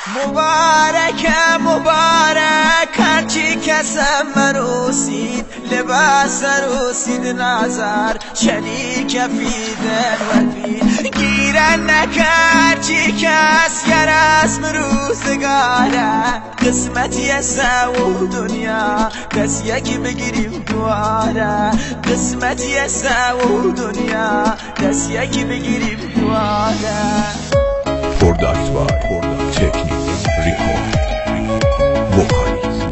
مبارک مبارک هرچی کسم مروسید لباس روسید نظر شنی کفیدن وفید گیرن نکر چی کس گرسم روزگاره قسمتی سو دنیا دست یکی بگیریم دواره قسمتی سو دنیا دست یکی بگیریم دواره پروداکت بای تکنیک ریکورد وکالیز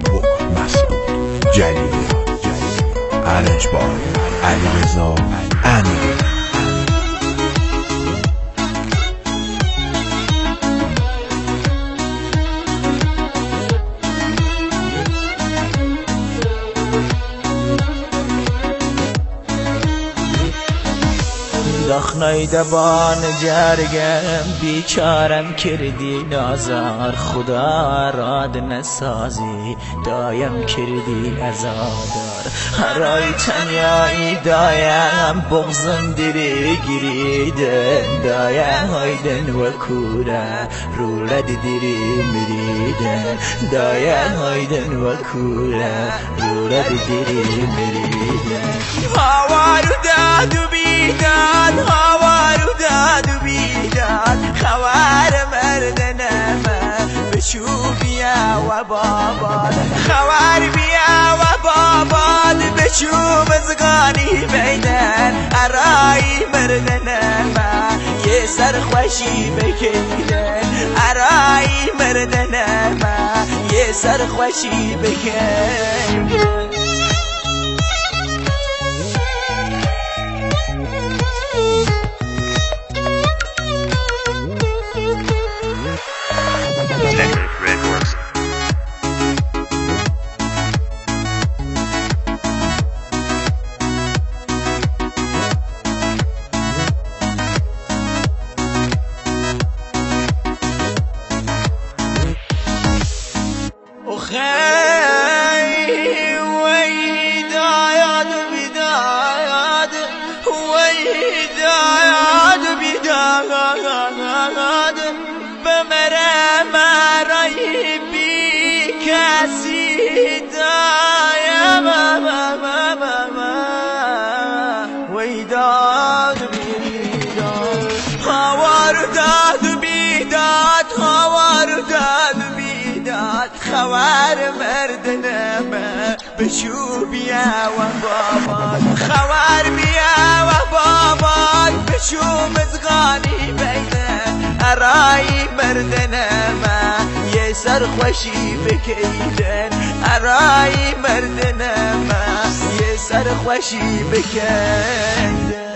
مسعود جلیلی ارنج بای علیرضا امیری دخنای دبان جرگم بیچارم کردی نازار خدا راد نسازی دایم کردی ازادار هرای تنیایی دایم بغزم دری گریدن دایم هایدن و کوره رولد دری مریدن دایم هایدن و کوره رولد دری مریدن هاوارو دادو بیدان هاوارو دادو بیدان خوار مردنم بشو بیا و باباد خوار بیا و باباد بشو مزگانی بیدن ارای مردنم یه سر خوشی بکیدن ارای مردنم یه سر خوشی بکیدن ويداد بيداد هاوار داد بيداد هاوار داد بيداد خوار مردنم بشو بيا وباباد خوار بيا وباباد بشو مزغاني بيدن اراي مردنم یه سر خوشی بکیدن ارای مردنم یه سر خوشی بکیدن